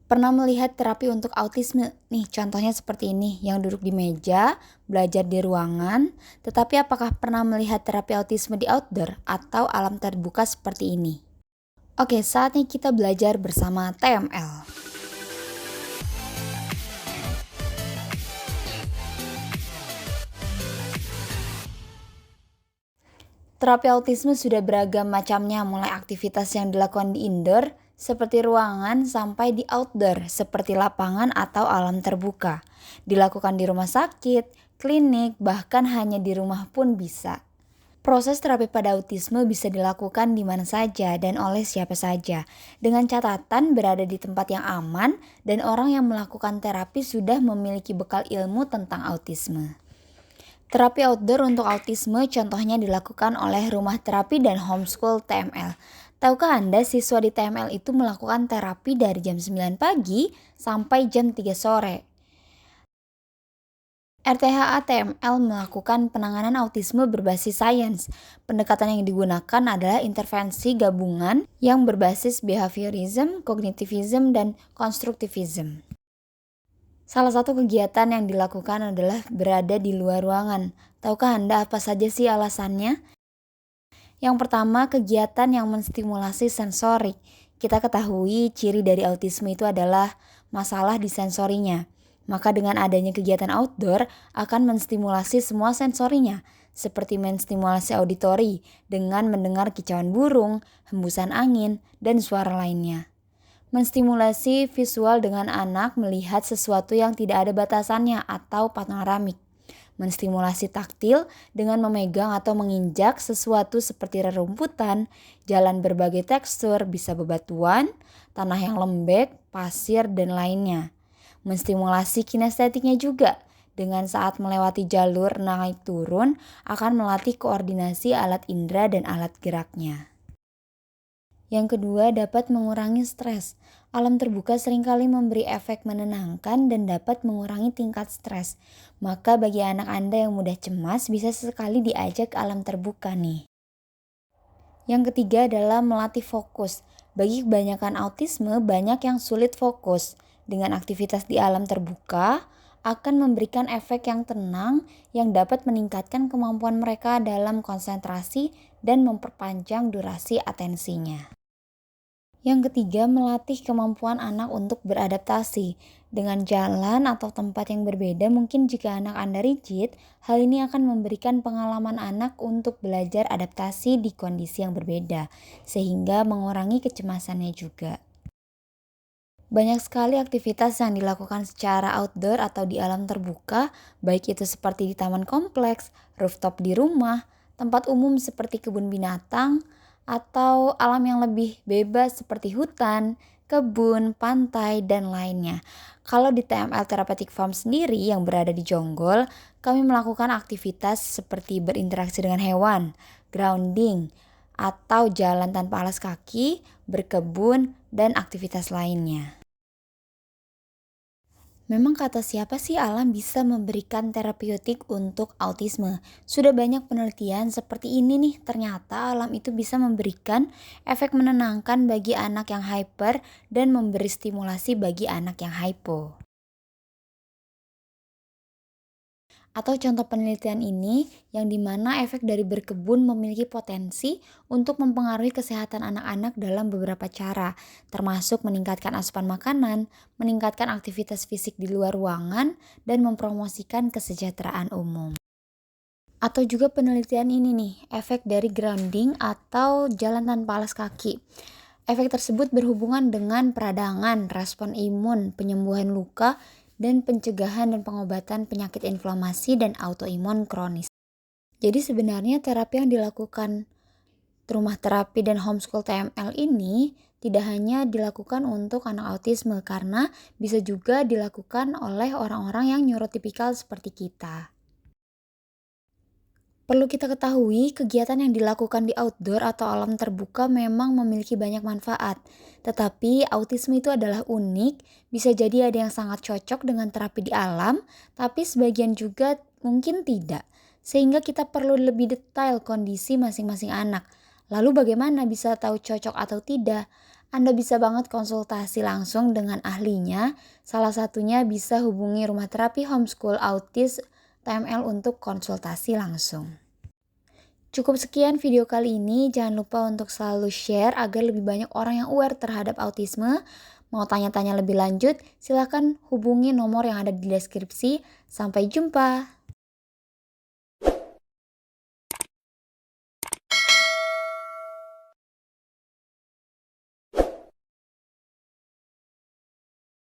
Pernah melihat terapi untuk autisme nih, contohnya seperti ini, yang duduk di meja, belajar di ruangan, tetapi apakah pernah melihat terapi autisme di outdoor atau alam terbuka seperti ini? Oke, saatnya kita belajar bersama TML. Terapi autisme sudah beragam macamnya, mulai aktivitas yang dilakukan di indoor, seperti ruangan, sampai di outdoor, seperti lapangan atau alam terbuka. Dilakukan di rumah sakit, klinik, bahkan hanya di rumah pun bisa. Proses terapi pada autisme bisa dilakukan di mana saja dan oleh siapa saja, dengan catatan berada di tempat yang aman dan orang yang melakukan terapi sudah memiliki bekal ilmu tentang autisme. Terapi outdoor untuk autisme contohnya dilakukan oleh rumah terapi dan homeschool TML. Tahukah Anda siswa di TML itu melakukan terapi dari jam 9 pagi sampai jam 3 sore? RTHA TML melakukan penanganan autisme berbasis sains. Pendekatan yang digunakan adalah intervensi gabungan yang berbasis behaviorism, kognitivism, dan konstruktivism. Salah satu kegiatan yang dilakukan adalah berada di luar ruangan. Tahukah Anda apa saja sih alasannya? Yang pertama, kegiatan yang menstimulasi sensorik. Kita ketahui ciri dari autisme itu adalah masalah di sensorinya. Maka dengan adanya kegiatan outdoor akan menstimulasi semua sensorinya, seperti menstimulasi auditori dengan mendengar kicauan burung, hembusan angin, dan suara lainnya. Menstimulasi visual dengan anak melihat sesuatu yang tidak ada batasannya atau panoramik. Menstimulasi taktil dengan memegang atau menginjak sesuatu seperti rerumputan, jalan berbagai tekstur, bisa bebatuan, tanah yang lembek, pasir, dan lainnya. Menstimulasi kinestetiknya juga, dengan saat melewati jalur naik turun akan melatih koordinasi alat indera dan alat geraknya. Yang kedua, dapat mengurangi stres. Alam terbuka seringkali memberi efek menenangkan dan dapat mengurangi tingkat stres. Maka bagi anak Anda yang mudah cemas, bisa sekali diajak ke alam terbuka nih. Yang ketiga adalah melatih fokus. Bagi kebanyakan autisme, banyak yang sulit fokus. Dengan aktivitas di alam terbuka, akan memberikan efek yang tenang yang dapat meningkatkan kemampuan mereka dalam konsentrasi dan memperpanjang durasi atensinya. Yang ketiga, melatih kemampuan anak untuk beradaptasi. Dengan jalan atau tempat yang berbeda, mungkin jika anak Anda rigid, hal ini akan memberikan pengalaman anak untuk belajar adaptasi di kondisi yang berbeda, sehingga mengurangi kecemasannya juga. Banyak sekali aktivitas yang dilakukan secara outdoor atau di alam terbuka, baik itu seperti di taman kompleks, rooftop di rumah, tempat umum seperti kebun binatang, atau alam yang lebih bebas seperti hutan, kebun, pantai, dan lainnya. Kalau di TML Therapeutic Farm sendiri yang berada di Jonggol, kami melakukan aktivitas seperti berinteraksi dengan hewan, grounding, atau jalan tanpa alas kaki, berkebun, dan aktivitas lainnya. Memang kata siapa sih alam bisa memberikan terapeutik untuk autisme? Sudah banyak penelitian seperti ini nih, ternyata alam itu bisa memberikan efek menenangkan bagi anak yang hyper dan memberi stimulasi bagi anak yang hypo. Atau contoh penelitian ini yang dimana efek dari berkebun memiliki potensi untuk mempengaruhi kesehatan anak-anak dalam beberapa cara, termasuk meningkatkan asupan makanan, meningkatkan aktivitas fisik di luar ruangan, dan mempromosikan kesejahteraan umum. Atau juga penelitian ini nih, efek dari grounding atau jalan tanpa alas kaki. Efek tersebut berhubungan dengan peradangan, respon imun, penyembuhan luka, dan pencegahan dan pengobatan penyakit inflamasi dan autoimun kronis. Jadi sebenarnya terapi yang dilakukan rumah terapi dan homeschool TML ini tidak hanya dilakukan untuk anak autisme karena bisa juga dilakukan oleh orang-orang yang neurotipikal seperti kita. Perlu kita ketahui, kegiatan yang dilakukan di outdoor atau alam terbuka memang memiliki banyak manfaat. Tetapi autisme itu adalah unik, bisa jadi ada yang sangat cocok dengan terapi di alam, tapi sebagian juga mungkin tidak. Sehingga kita perlu lebih detail kondisi masing-masing anak. Lalu bagaimana bisa tahu cocok atau tidak? Anda bisa banget konsultasi langsung dengan ahlinya. Salah satunya bisa hubungi Rumah Terapi Homeschool Autis TML untuk konsultasi langsung. Cukup sekian video kali ini, jangan lupa untuk selalu share agar lebih banyak orang yang aware terhadap autisme. Mau tanya-tanya lebih lanjut, silakan hubungi nomor yang ada di deskripsi. Sampai jumpa!